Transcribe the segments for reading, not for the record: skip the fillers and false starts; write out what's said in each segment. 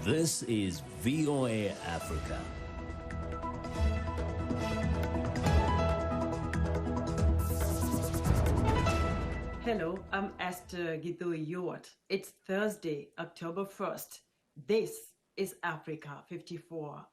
This is VOA Africa. Hello, I'm Esther Githui-Ewart. It's Thursday, October 1st. This is Africa 54.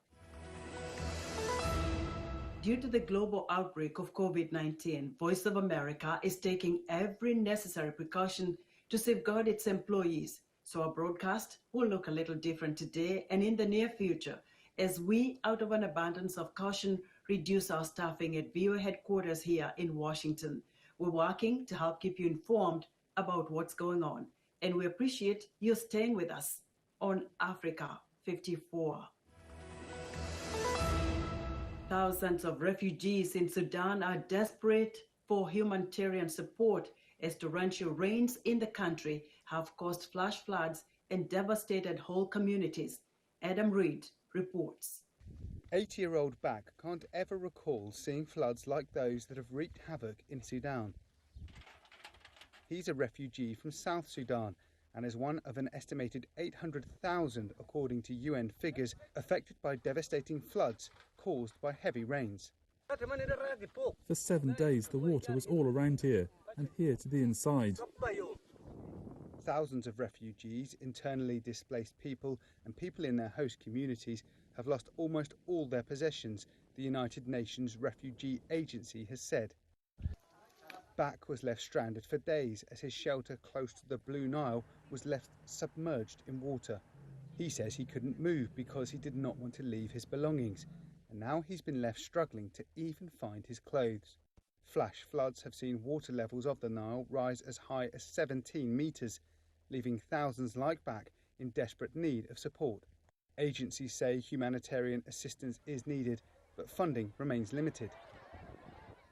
Due to the global outbreak of COVID-19, Voice of America is taking every necessary precaution to safeguard its employees. So our broadcast will look a little different today and in the near future as we, out of an abundance of caution, reduce our staffing at VOA headquarters here in Washington. We're working to help keep you informed about what's going on, and we appreciate you staying with us on Africa 54. Thousands of refugees in Sudan are desperate for humanitarian support as torrential rains in the country have caused flash floods and devastated whole communities. Adam Reed reports. 80-year-old Bak can't ever recall seeing floods like those that have wreaked havoc in Sudan. He's a refugee from South Sudan and is one of an estimated 800,000, according to UN figures, affected by devastating floods caused by heavy rains. For 7 days the water was all around here and here to the inside. Thousands of refugees, internally displaced people and people in their host communities have lost almost all their possessions, the United Nations Refugee Agency has said. Bak was left stranded for days as his shelter close to the Blue Nile was left submerged in water. He says he couldn't move because he did not want to leave his belongings, and now he's been left struggling to even find his clothes. Flash floods have seen water levels of the Nile rise as high as 17 metres, leaving thousands like Bak in desperate need of support. Agencies say humanitarian assistance is needed, but funding remains limited.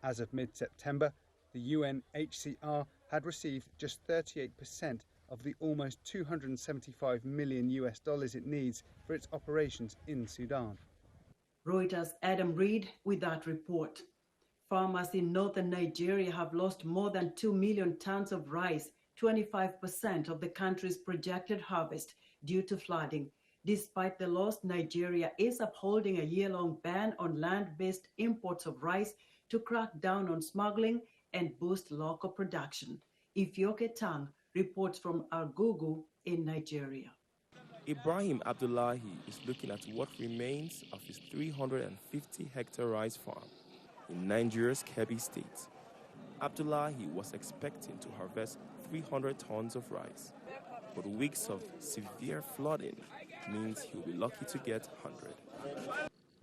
As of mid-September, the UNHCR had received just 38% of the almost $275 million it needs for its operations in Sudan. Reuters' Adam Reed with that report. Farmers in northern Nigeria have lost more than 2 million tons of rice, 25% of the country's projected harvest, due to flooding. Despite the loss, Nigeria is upholding a year-long ban on land-based imports of rice to crack down on smuggling and boost local production. Ifyoke Tang reports from Agugu in Nigeria. Ibrahim Abdullahi is looking at what remains of his 350-hectare rice farm in Nigeria's Kebbi state. Abdullahi was expecting to harvest 300 tons of rice, but weeks of severe flooding means he'll be lucky to get 100.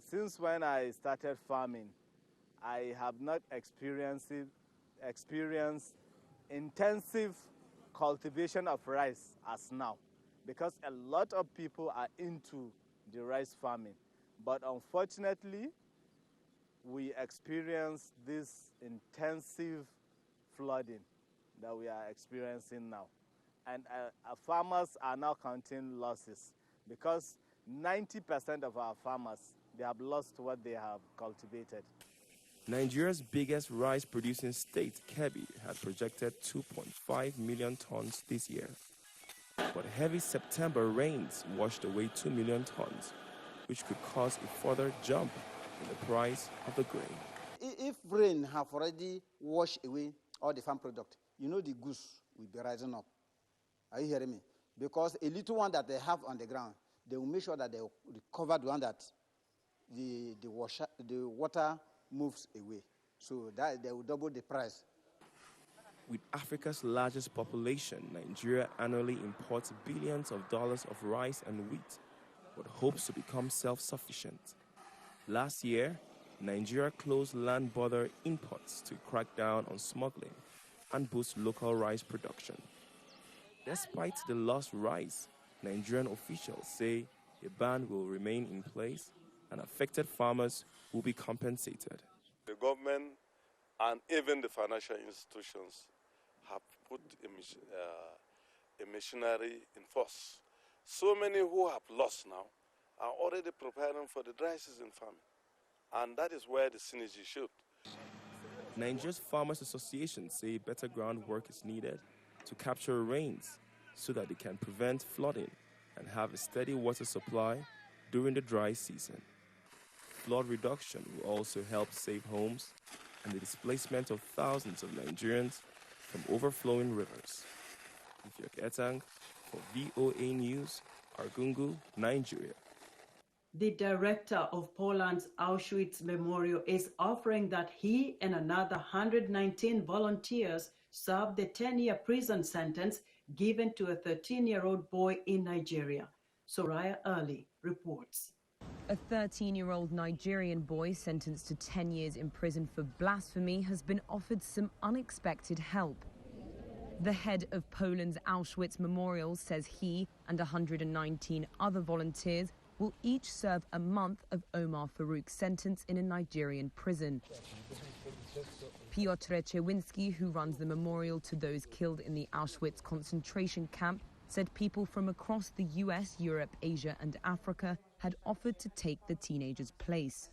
Since when I started farming, I have not experienced intensive cultivation of rice as now, because a lot of people are into the rice farming. But unfortunately, we experience this intensive flooding that we are experiencing now. And our farmers are now counting losses because 90% of our farmers, they have lost what they have cultivated. Nigeria's biggest rice-producing state, Kebbi, had projected 2.5 million tons this year. But heavy September rains washed away 2 million tons, which could cause a further jump in the price of the grain. If rain have already washed away all the farm product, you know the goods will be rising up. Are you hearing me? Because a little one that they have on the ground, they will make sure that they recover the one that the water moves away. So that they will double the price. With Africa's largest population, Nigeria annually imports billions of dollars of rice and wheat, but hopes to become self-sufficient. Last year, Nigeria closed land border imports to crack down on smuggling and boost local rice production. Despite the lost rice, Nigerian officials say a ban will remain in place and affected farmers will be compensated. The government and even the financial institutions have put a machinery in force. So many who have lost now are already preparing for the dry season farming. And that is where the synergy should. Nigeria's Farmers Association say better groundwork is needed to capture rains so that they can prevent flooding and have a steady water supply during the dry season. Flood reduction will also help save homes and the displacement of thousands of Nigerians from overflowing rivers. Ifyok Etang for VOA News, Argungu, Nigeria. The director of Poland's Auschwitz Memorial is offering that he and another 119 volunteers serve the 10-year prison sentence given to a 13-year-old boy in Nigeria. Soraya Early reports. A 13-year-old Nigerian boy sentenced to 10 years in prison for blasphemy has been offered some unexpected help. The head of Poland's Auschwitz Memorial says he and 119 other volunteers will each serve a month of Omar Farouk's sentence in a Nigerian prison. Piotr Czewinski, who runs the memorial to those killed in the Auschwitz concentration camp, said people from across the US, Europe, Asia and Africa had offered to take the teenager's place.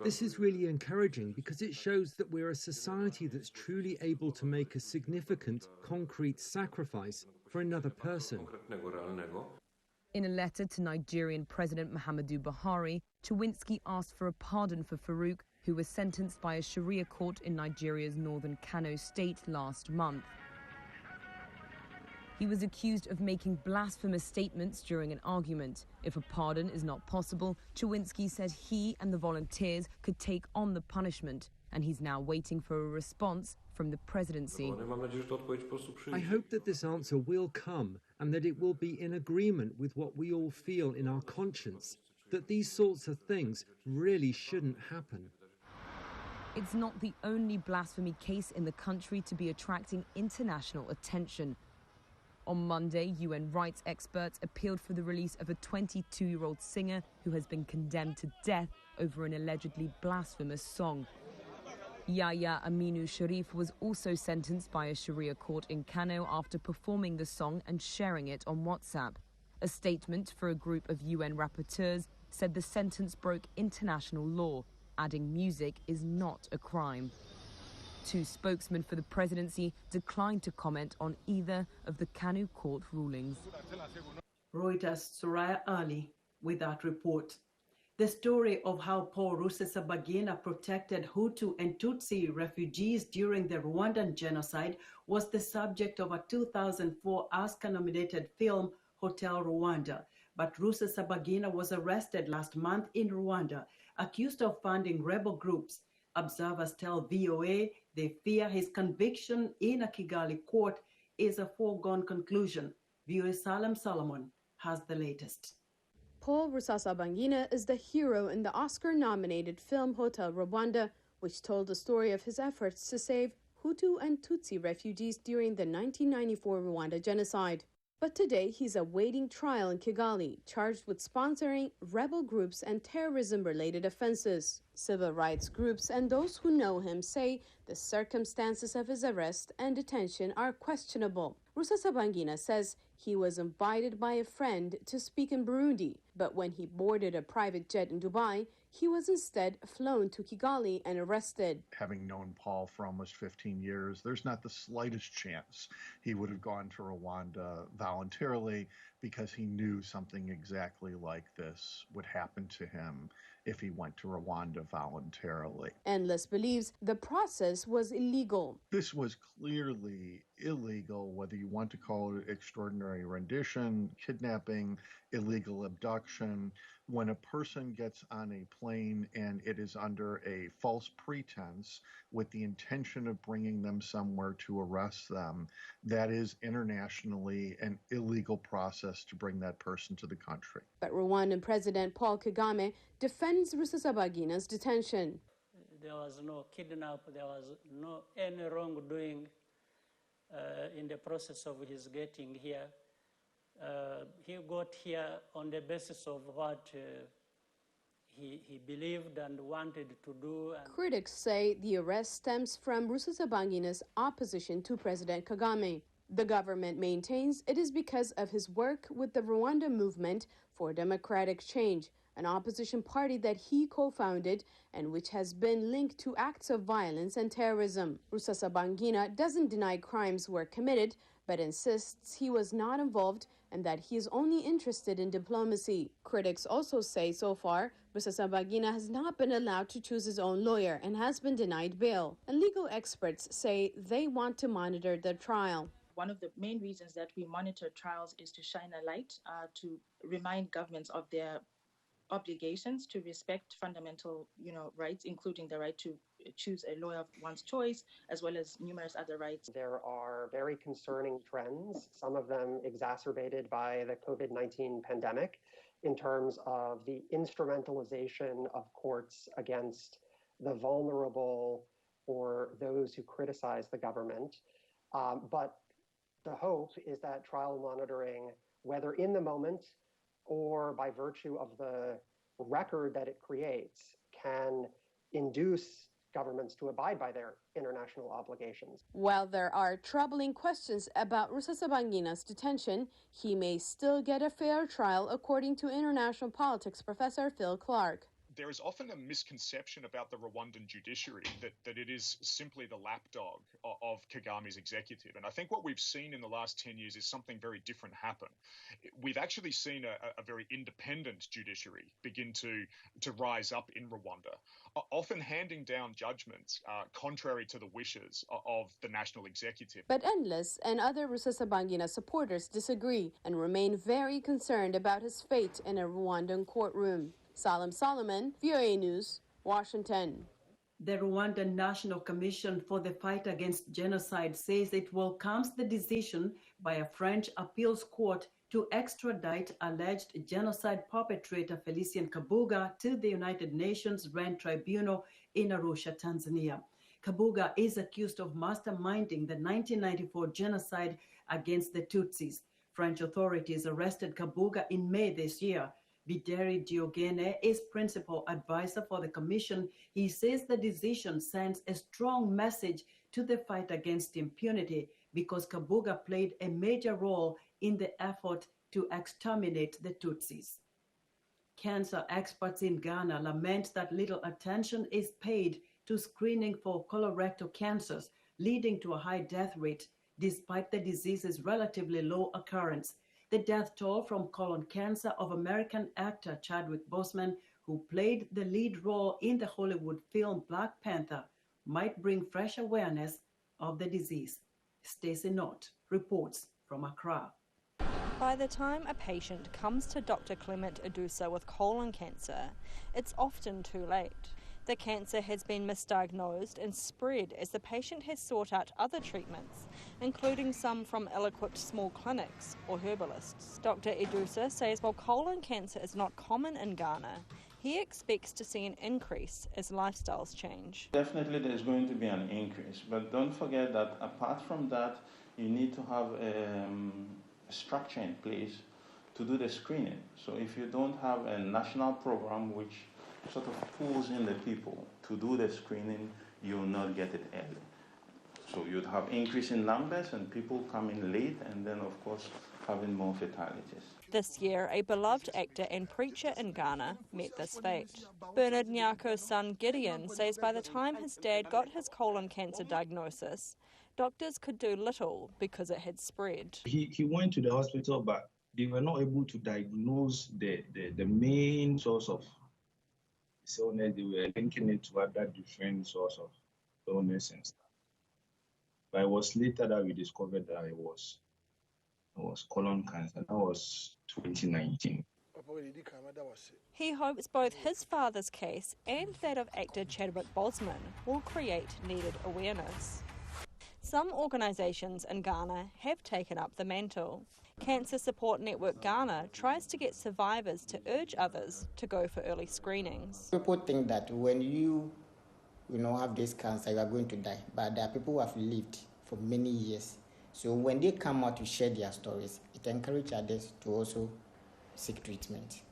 This is really encouraging because it shows that we're a society that's truly able to make a significant, concrete sacrifice for another person. In a letter to Nigerian President Muhammadu Buhari, Czewinski asked for a pardon for Farouk, who was sentenced by a Sharia court in Nigeria's northern Kano state last month. He was accused of making blasphemous statements during an argument. If a pardon is not possible, Czewinski said he and the volunteers could take on the punishment, and he's now waiting for a response from the presidency. I hope that this answer will come and that it will be in agreement with what we all feel in our conscience, that these sorts of things really shouldn't happen. It's not the only blasphemy case in the country to be attracting international attention. On Monday, UN rights experts appealed for the release of a 22-year-old singer who has been condemned to death over an allegedly blasphemous song. Yahya Aminu Sharif was also sentenced by a Sharia court in Kano after performing the song and sharing it on WhatsApp. A statement for a group of UN rapporteurs said the sentence broke international law, adding music is not a crime. Two spokesmen for the presidency declined to comment on either of the Kanu court rulings. Reuters' Soraya Ali with that report. The story of how Paul Rusesabagina protected Hutu and Tutsi refugees during the Rwandan genocide was the subject of a 2004 Oscar-nominated film, Hotel Rwanda. But Rusesabagina was arrested last month in Rwanda, accused of funding rebel groups. Observers tell VOA they fear his conviction in a Kigali court is a foregone conclusion. VOA Salem Solomon has the latest. Paul Rusesabagina is the hero in the Oscar-nominated film Hotel Rwanda, which told the story of his efforts to save Hutu and Tutsi refugees during the 1994 Rwanda genocide. But today he's awaiting trial in Kigali, charged with sponsoring rebel groups and terrorism-related offenses. Civil rights groups and those who know him say the circumstances of his arrest and detention are questionable. Rusesabagina says he was invited by a friend to speak in Burundi, but when he boarded a private jet in Dubai, he was instead flown to Kigali and arrested. Having known Paul for almost 15 years, there's not the slightest chance he would have gone to Rwanda voluntarily, because he knew something exactly like this would happen to him if he went to Rwanda voluntarily. Endless believes the process was illegal. This was clearly illegal, whether you want to call it extraordinary rendition, kidnapping, illegal abduction. When a person gets on a plane and it is under a false pretense with the intention of bringing them somewhere to arrest them, that is internationally an illegal process to bring that person to the country. But Rwandan President Paul Kagame defends Rusesabagina's detention. There was no kidnap, there was no any wrongdoing in the process of his getting here. He got here on the basis of what he believed and wanted to do. Critics say the arrest stems from Rusesabagina's opposition to President Kagame. The government maintains it is because of his work with the Rwanda Movement for Democratic Change, an opposition party that he co-founded and which has been linked to acts of violence and terrorism. Rusesabagina doesn't deny crimes were committed, but insists he was not involved and that he is only interested in diplomacy. Critics also say so far, Rusesabagina has not been allowed to choose his own lawyer and has been denied bail. And legal experts say they want to monitor the trial. One of the main reasons that we monitor trials is to shine a light, to remind governments of their obligations to respect fundamental, rights, including the right to choose a lawyer of one's choice, as well as numerous other rights. There are very concerning trends, some of them exacerbated by the COVID-19 pandemic, in terms of the instrumentalization of courts against the vulnerable or those who criticize the government. But the hope is that trial monitoring, whether in the moment or by virtue of the record that it creates, can induce governments to abide by their international obligations. While there are troubling questions about Rusesabagina's detention, he may still get a fair trial, according to international politics professor Phil Clark. There is often a misconception about the Rwandan judiciary that it is simply the lapdog of Kagame's executive. And I think what we've seen in the last 10 years is something very different happen. We've actually seen a very independent judiciary begin to rise up in Rwanda, often handing down judgments contrary to the wishes of the national executive. But Endless and other Rusesabagina supporters disagree and remain very concerned about his fate in a Rwandan courtroom. Salim Solomon, VOA News, Washington. The Rwandan National Commission for the Fight Against Genocide says it welcomes the decision by a French appeals court to extradite alleged genocide perpetrator Felicien Kabuga to the United Nations Rwanda Tribunal in Arusha, Tanzania. Kabuga is accused of masterminding the 1994 genocide against the Tutsis. French authorities arrested Kabuga in May this year. Bideri Diogene is principal advisor for the commission. He says the decision sends a strong message to the fight against impunity because Kabuga played a major role in the effort to exterminate the Tutsis. Cancer experts in Ghana lament that little attention is paid to screening for colorectal cancers, leading to a high death rate, despite the disease's relatively low occurrence. The death toll from colon cancer of American actor Chadwick Boseman, who played the lead role in the Hollywood film Black Panther, might bring fresh awareness of the disease. Stacey Knott reports from Accra. By the time a patient comes to Dr. Clement Adusa with colon cancer, it's often too late. The cancer has been misdiagnosed and spread as the patient has sought out other treatments, including some from ill-equipped small clinics or herbalists. Dr. Adusa says while colon cancer is not common in Ghana, he expects to see an increase as lifestyles change. Definitely there's going to be an increase, but don't forget that apart from that, you need to have a structure in place to do the screening. So if you don't have a national program which sort of pulls in the people to do the screening, you will not get it early. So you'd have increase in numbers and people coming late, and then of course having more fatalities. This year, a beloved actor and preacher in Ghana met this fate. Bernard Nyako's son Gideon says by the time his dad got his colon cancer diagnosis, doctors could do little because it had spread. He went to the hospital, but they were not able to diagnose the main source of illness. They were linking it to other different source of illness and stuff. But it was later that we discovered that it was colon cancer. That was 2019. He hopes both his father's case and that of actor Chadwick Boseman will create needed awareness. Some organisations in Ghana have taken up the mantle. Cancer Support Network Ghana tries to get survivors to urge others to go for early screenings. People think that when you have this cancer, you are going to die. But there are people who have lived for many years. So when they come out to share their stories, it encourages others to also seek treatment.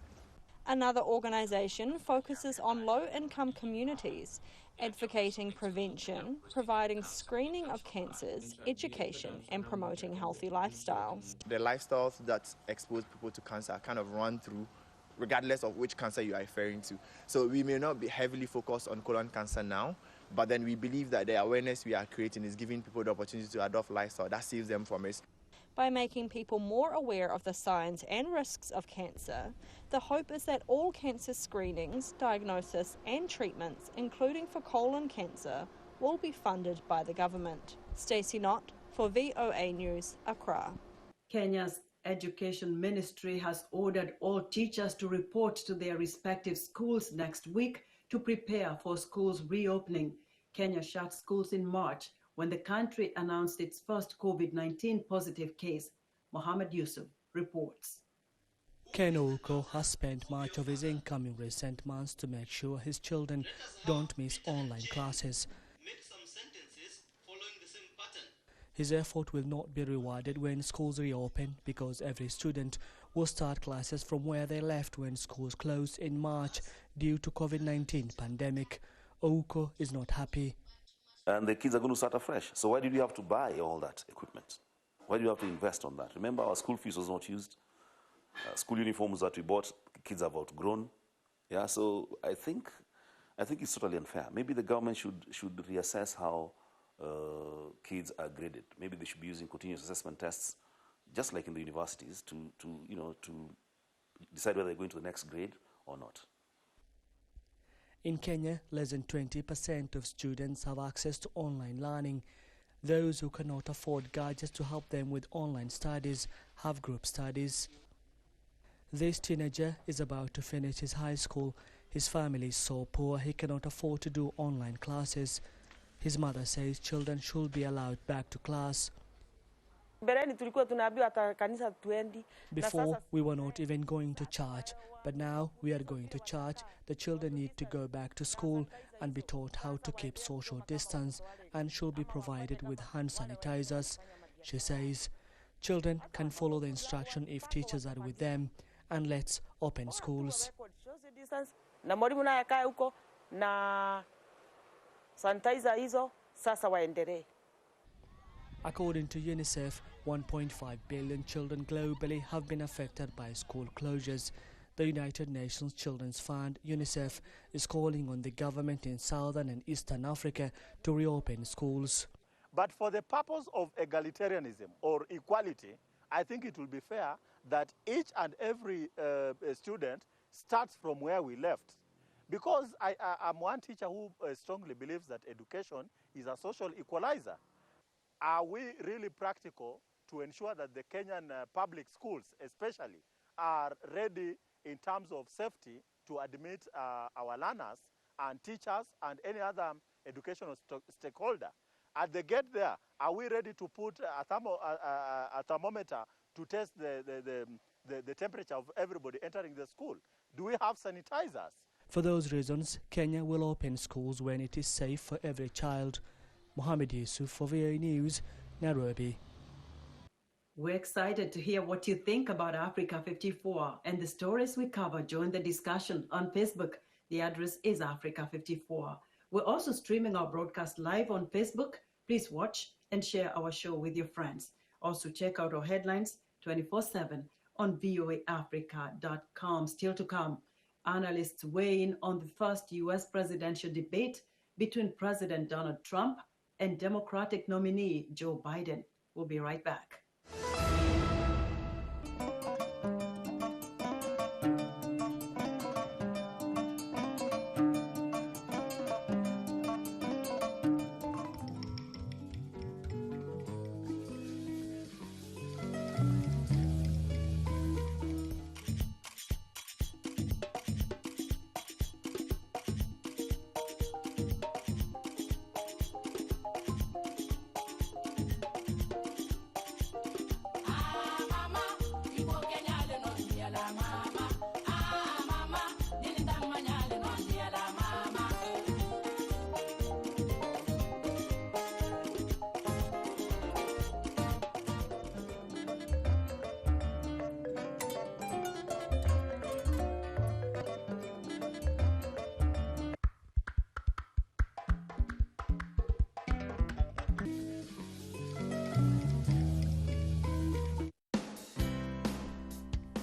Another organisation focuses on low-income communities, advocating prevention, providing screening of cancers, education and promoting healthy lifestyles. The lifestyles that expose people to cancer kind of run through regardless of which cancer you are referring to. So we may not be heavily focused on colon cancer now, but then we believe that the awareness we are creating is giving people the opportunity to adopt lifestyle that saves them from risk. By making people more aware of the signs and risks of cancer, the hope is that all cancer screenings, diagnosis and treatments, including for colon cancer, will be funded by the government. Stacey Knott for VOA News, Accra. Kenya's Education Ministry has ordered all teachers to report to their respective schools next week to prepare for schools reopening. Kenya shut schools in March when the country announced its first COVID-19 positive case. Mohammed Yusuf reports. Ken Ouko has spent much of his income in recent months to make sure his children don't miss online classes. His effort will not be rewarded when schools reopen because every student will start classes from where they left when schools closed in March due to COVID-19 pandemic. Ouko is not happy. And the kids are going to start afresh. So why did we have to buy all that equipment? Why do you have to invest on that? Remember, our school fees was not used. School uniforms that we bought, kids have outgrown. Yeah, so I think it's totally unfair. Maybe the government should reassess how kids are graded. Maybe they should be using continuous assessment tests, just like in the universities, to decide whether they're going to the next grade or not. In Kenya, less than 20% of students have access to online learning. Those who cannot afford gadgets to help them with online studies have group studies. This teenager is about to finish his high school. His family is so poor he cannot afford to do online classes. His mother says children should be allowed back to class. Before, we were not even going to church, but now we are going to church. The children need to go back to school and be taught how to keep social distance and should be provided with hand sanitizers. She says children can follow the instruction if teachers are with them, and let's open schools. According to UNICEF, 1.5 billion children globally have been affected by school closures. The United Nations Children's Fund, UNICEF, is calling on the government in Southern and Eastern Africa to reopen schools. But for the purpose of egalitarianism or equality, I think it will be fair that each and every student starts from where we left. Because I'm one teacher who strongly believes that education is a social equalizer. Are we really practical to ensure that the Kenyan public schools especially are ready in terms of safety to admit our learners and teachers and any other educational stakeholder? At the gate there, are we ready to put a thermometer to test the temperature of everybody entering the school? Do we have sanitizers? For those reasons, Kenya will open schools when it is safe for every child. Mohammed Yusuf for VOA News, Nairobi. We're excited to hear what you think about Africa 54 and the stories we cover. Join the discussion on Facebook. The address is Africa 54. We're also streaming our broadcast live on Facebook. Please watch and share our show with your friends. Also check out our headlines 24/7 on voaafrica.com. Still to come, analysts weigh in on the first U.S. presidential debate between President Donald Trump and Democratic nominee Joe Biden. We'll be right back.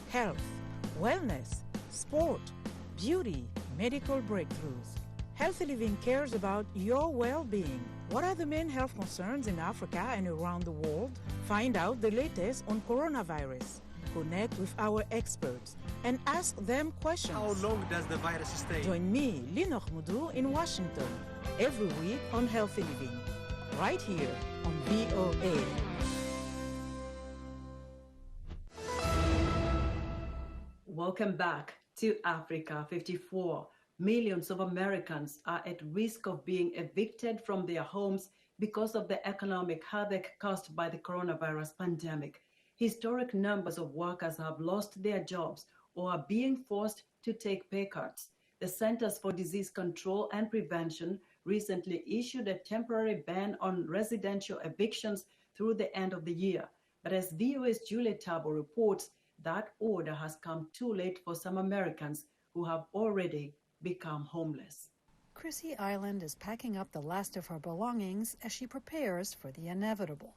Health, wellness, sport, beauty, medical breakthroughs. Healthy Living cares about your well-being. What are the main health concerns in Africa and around the world? Find out the latest on coronavirus. Connect with our experts and ask them questions. How long does the virus stay? Join me, Linor Moudou, in Washington every week on Healthy Living, right here on VOA. Welcome back to Africa 54. Millions of Americans are at risk of being evicted from their homes because of the economic havoc caused by the coronavirus pandemic. Historic numbers of workers have lost their jobs or are being forced to take pay cuts. The Centers for Disease Control and Prevention recently issued a temporary ban on residential evictions through the end of the year. But as VOA's Julie Tabo reports, that order has come too late for some Americans who have already become homeless. Chrissy Island is packing up the last of her belongings as she prepares for the inevitable.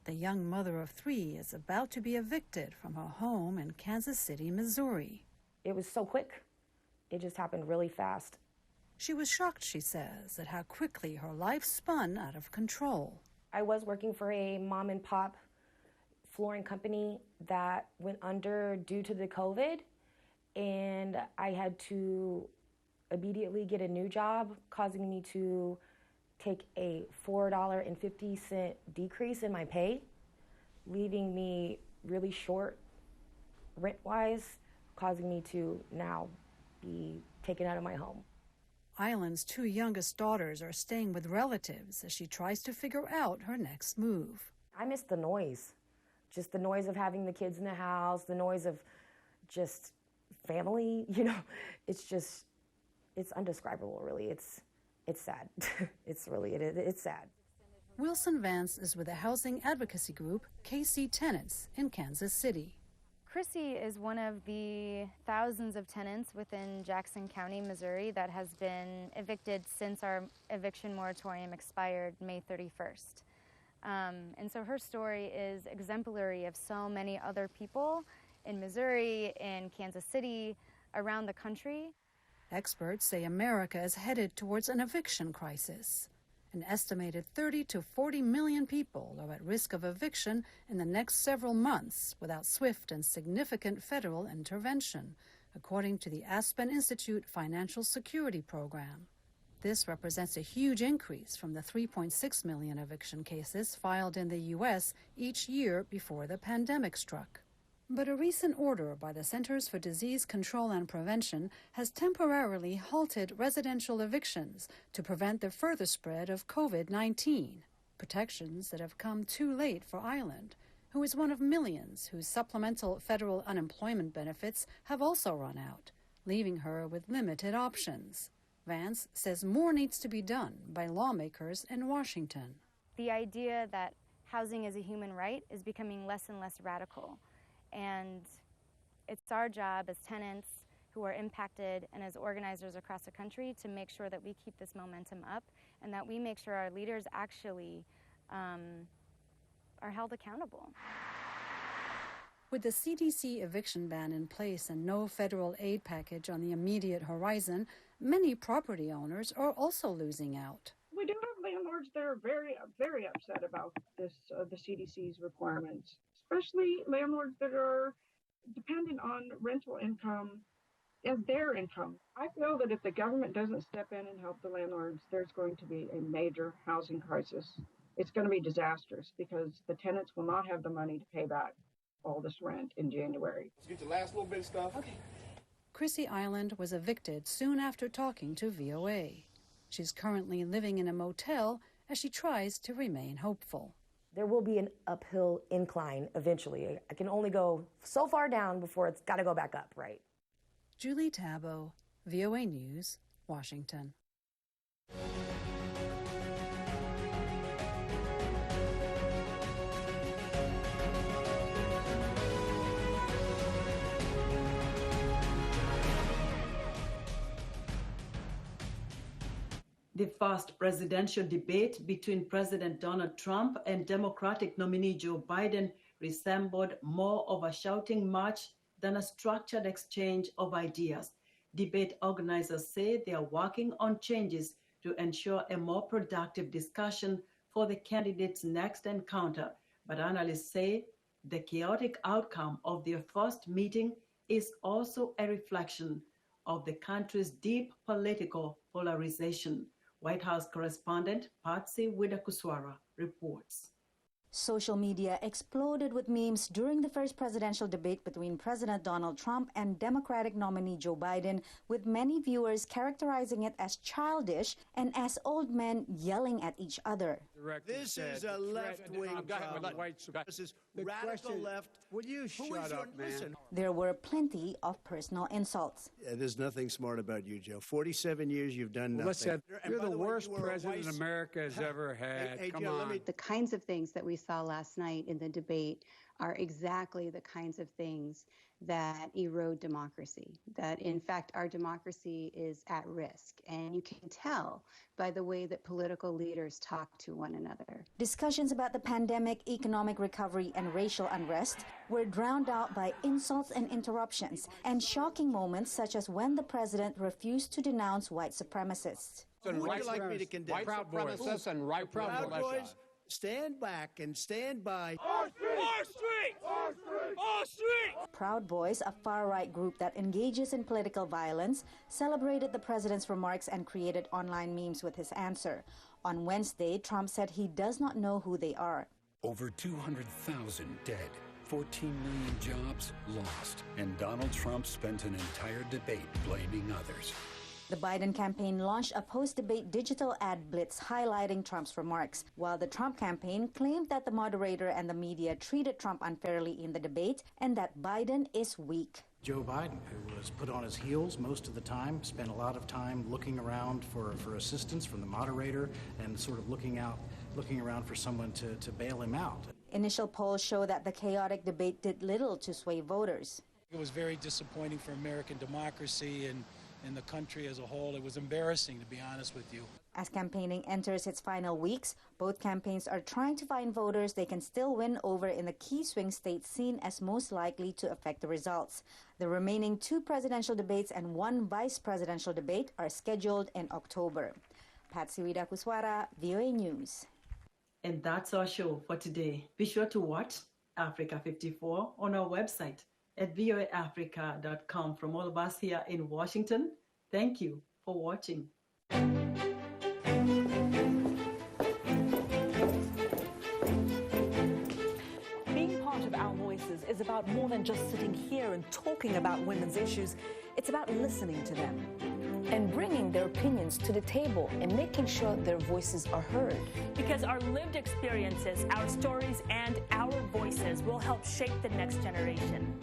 The young mother of 3 is about to be evicted from her home in Kansas City, Missouri. It was so quick. It just happened really fast. She was shocked, she says, at how quickly her life spun out of control. I was working for a mom and pop flooring company that went under due to the COVID, and I had to immediately get a new job, causing me to take a $4.50 decrease in my pay, leaving me really short rent-wise, causing me to now be taken out of my home. Island's 2 youngest daughters are staying with relatives as she tries to figure out her next move. I miss the noise, just the noise of having the kids in the house, the noise of just family, it's undescribable, really. It's sad. It's sad. Wilson Vance is with a housing advocacy group, KC Tenants, in Kansas City. Chrissy is one of the thousands of tenants within Jackson County, Missouri, that has been evicted since our eviction moratorium expired May 31st. And so her story is exemplary of so many other people in Missouri, in Kansas City, around the country. Experts say America is headed towards an eviction crisis. An estimated 30 to 40 million people are at risk of eviction in the next several months without swift and significant federal intervention, according to the Aspen Institute Financial Security Program. This represents a huge increase from the 3.6 million eviction cases filed in the U.S. each year before the pandemic struck. But a recent order by the Centers for Disease Control and Prevention has temporarily halted residential evictions to prevent the further spread of COVID-19, protections that have come too late for Island, who is one of millions whose supplemental federal unemployment benefits have also run out, leaving her with limited options. Vance says more needs to be done by lawmakers in Washington. The idea that housing is a human right is becoming less and less radical. And it's our job as tenants who are impacted and as organizers across the country to make sure that we keep this momentum up and that we make sure our leaders actually are held accountable. With the CDC eviction ban in place and no federal aid package on the immediate horizon, many property owners are also losing out. We do have landlords that are very, very upset about this, the CDC's requirements, especially landlords that are dependent on rental income as their income. I feel that if the government doesn't step in and help the landlords, there's going to be a major housing crisis. It's going to be disastrous because the tenants will not have the money to pay back all this rent in January. Let's get the last little bit of stuff. Okay. Chrissy Island was evicted soon after talking to VOA. She's currently living in a motel as she tries to remain hopeful. There will be an uphill incline eventually. I can only go so far down before it's got to go back up, right? Julie Tabo, VOA News, Washington. The first presidential debate between President Donald Trump and Democratic nominee Joe Biden resembled more of a shouting match than a structured exchange of ideas. Debate organizers say they are working on changes to ensure a more productive discussion for the candidates' next encounter, but analysts say the chaotic outcome of their first meeting is also a reflection of the country's deep political polarization. White House correspondent Patsy Widakuswara reports. Social media exploded with memes during the first presidential debate between President Donald Trump and Democratic nominee Joe Biden, with many viewers characterizing it as childish and as old men yelling at each other. This is a left-wing This is radical left. Will you shut up, man? There were plenty of personal insults. There's nothing smart about you, Joe. 47 years you've done nothing. Listen, you're the worst president America has ever had. Hey, Come Joe, on. The kinds of things that we saw last night in the debate are exactly the kinds of things that erode democracy, that in fact our democracy is at risk. And you can tell by the way that political leaders talk to one another. Discussions about the pandemic, economic recovery, and racial unrest were drowned out by insults and interruptions, and shocking moments such as when the president refused to denounce white supremacists. Who would you like me to condemn? White supremacists and right Proud Boys, stand back and stand by. Our street! Our street! Our street! Proud Boys, a far-right group that engages in political violence, celebrated the president's remarks and created online memes with his answer. On Wednesday, Trump said he does not know who they are. Over 200,000 dead, 14 million jobs lost, and Donald Trump spent an entire debate blaming others. The Biden campaign launched a post-debate digital ad blitz highlighting Trump's remarks, while the Trump campaign claimed that the moderator and the media treated Trump unfairly in the debate and that Biden is weak. Joe Biden, who was put on his heels most of the time, spent a lot of time looking around for assistance from the moderator and sort of looking around for someone to bail him out. Initial polls show that the chaotic debate did little to sway voters. It was very disappointing for American democracy and the country as a whole. It was embarrassing, to be honest with you. As campaigning enters its final weeks, both campaigns are trying to find voters they can still win over in the key swing states seen as most likely to affect the results. The remaining 2 presidential debates and 1 vice presidential debate are scheduled in October. Patsy Widakuswara, VOA News. And that's our show for today. Be sure to watch Africa 54 on our website at voaafrica.com. From all of us here in Washington, thank you for watching. Being part of Our Voices is about more than just sitting here and talking about women's issues. It's about listening to them and bringing their opinions to the table and making sure their voices are heard. Because our lived experiences, our stories, and our voices will help shape the next generation.